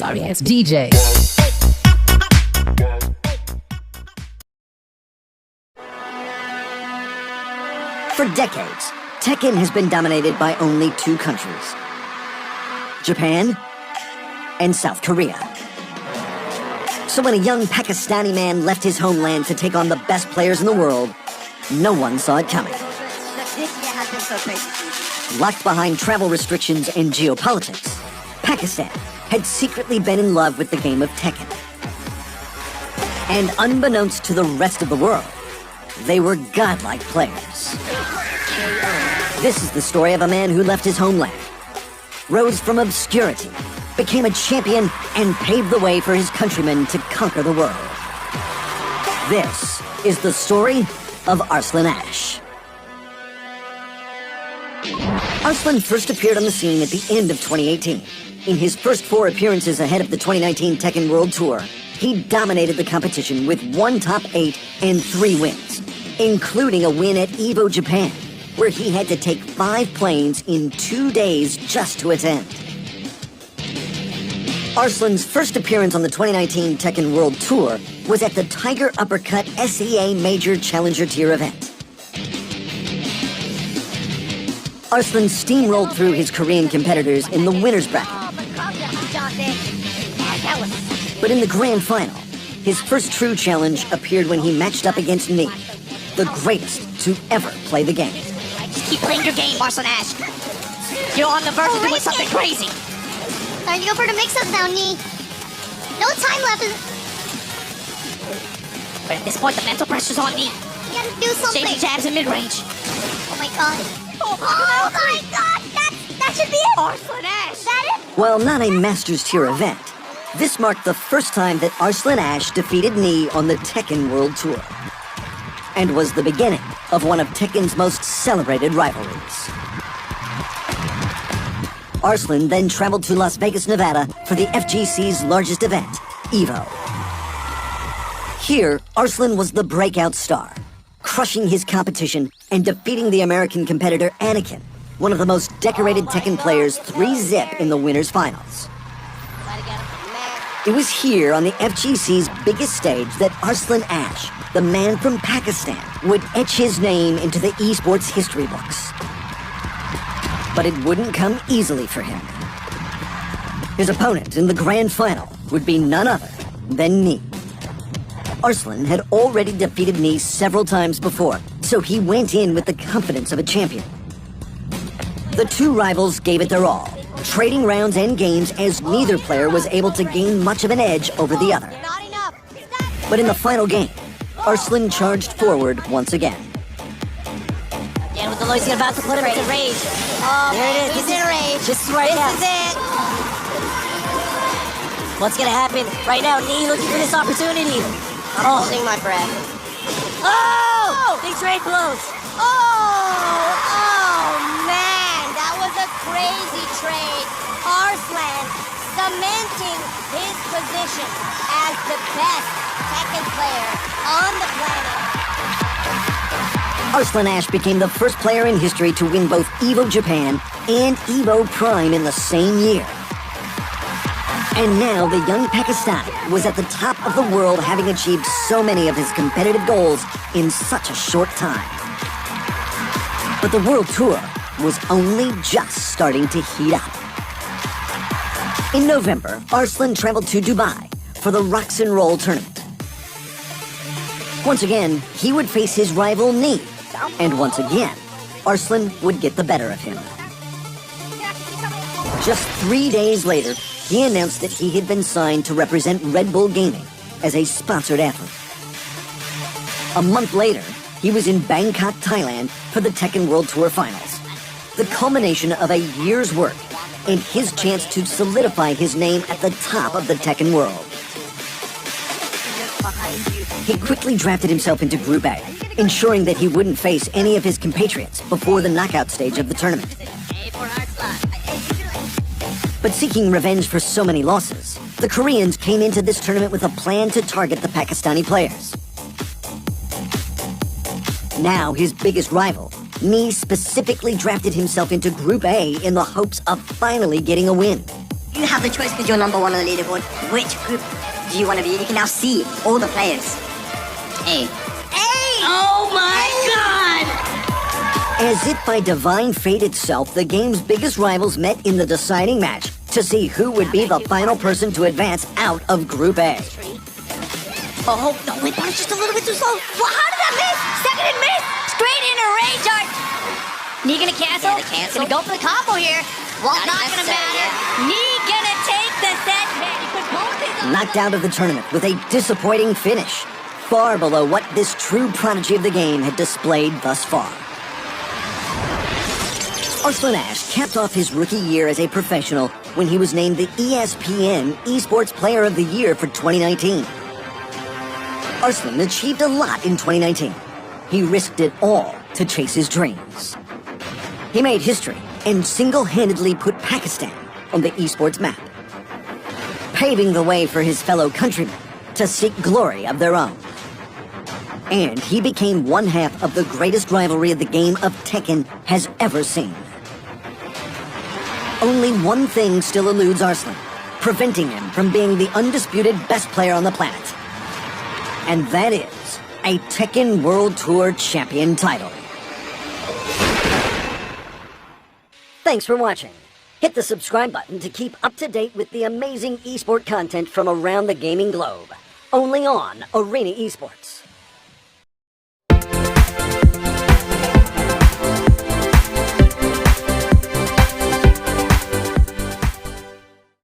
sorry ass DJ. For decades, Tekken has been dominated by only two countries: Japan and South Korea. So when a young Pakistani man left his homeland to take on the best players in the world, no one saw it coming. Locked behind travel restrictions and geopolitics, Pakistan had secretly been in love with the game of Tekken. And unbeknownst to the rest of the world, they were godlike players. This is the story of a man who left his homeland, rose from obscurity, became a champion, and paved the way for his countrymen to conquer the world. This is the story of Arslan Ash. Arslan first appeared on the scene at the end of 2018. In his first 4 appearances ahead of the 2019 Tekken World Tour, he dominated the competition with 1 top 8 and 3 wins, including a win at EVO Japan, where he had to take 5 planes in 2 days just to attend. Arslan's first appearance on the 2019 Tekken World Tour was at the Tiger Uppercut SEA Major Challenger Tier event. Arslan steamrolled through his Korean competitors in the winner's bracket. But in the grand final, his first true challenge appeared when he matched up against me, the greatest to ever play the game. Just keep playing your game, Arslan Ash. You're on the verge of doing something crazy. Time to go for the mix-up now, Nee. No time left. But at this point, the mental pressure's on me. You gotta do something. Shady jabs in mid-range. Oh my god. Oh my god! That should be it! Arslan Ash! Is that it? While not a Masters Tier event, this marked the first time that Arslan Ash defeated Nee on the Tekken World Tour, and was the beginning of one of Tekken's most celebrated rivalries. Arslan then traveled to Las Vegas, Nevada for the FGC's largest event, EVO. Here, Arslan was the breakout star, crushing his competition and defeating the American competitor Anakin, one of the most decorated Tekken players, 3-zip in the winners' finals. It was here on the FGC's biggest stage that Arslan Ash, the man from Pakistan, would etch his name into the esports history books. But it wouldn't come easily for him. His opponent in the grand final would be none other than Nee. Arslan had already defeated Nee several times before, so he went in with the confidence of a champion. The two rivals gave it their all, trading rounds and games as neither player was able to gain much of an edge over the other. But in the final game, Arslan charged forward once again. Yeah, with the noise, he's about to put him into rage. Oh, there it is. He's in rage. This is right now. This is it. What's gonna happen right now? Nee looking for this opportunity. I'm holding my breath. Oh! Big trade blows. Oh, man. That was a crazy trade. Arslan cementing his position as the best Tekken player on the planet. Arslan Ash became the first player in history to win both EVO Japan and EVO Prime in the same year. And now the young Pakistani was at the top of the world, having achieved so many of his competitive goals in such a short time. But the World Tour was only just starting to heat up. In November, Arslan traveled to Dubai for the Rocks and Roll tournament. Once again, he would face his rival Nee, and once again, Arslan would get the better of him. Just 3 days later, he announced that he had been signed to represent Red Bull Gaming as a sponsored athlete. A month later, he was in Bangkok, Thailand for the Tekken World Tour Finals, the culmination of a year's work and his chance to solidify his name at the top of the Tekken world. He quickly drafted himself into Group A, ensuring that he wouldn't face any of his compatriots before the knockout stage of the tournament. But seeking revenge for so many losses, the Koreans came into this tournament with a plan to target the Pakistani players. Now his biggest rival, Nee specifically drafted himself into Group A in the hopes of finally getting a win. You have the choice because you're number one on the leaderboard. Which group do you want to be in? You can now see all the players. Hey. Hey! Oh my god! As if by divine fate itself, the game's biggest rivals met in the deciding match to see who would be the final person to advance out of Group A. Oh, no, wait, but it's just a little bit too slow. Well, how did that miss? Second and miss! Straight into rage art. Knee gonna cancel? Yeah, they cancel. Gonna go for the combo here. Well, not gonna matter. Knee gonna take the set. Man, you put both these on. Knocked out of the tournament with a disappointing finish, far below what this true prodigy of the game had displayed thus far. Arslan Ash capped off his rookie year as a professional when he was named the ESPN Esports Player of the Year for 2019. Arslan achieved a lot in 2019. He risked it all to chase his dreams. He made history and single-handedly put Pakistan on the esports map, paving the way for his fellow countrymen to seek glory of their own. And he became one half of the greatest rivalry the game of Tekken has ever seen. Only one thing still eludes Arslan, preventing him from being the undisputed best player on the planet. And that is a Tekken World Tour Champion title. Thanks for watching. Hit the subscribe button to keep up to date with the amazing esport content from around the gaming globe. Only on Arena Esports.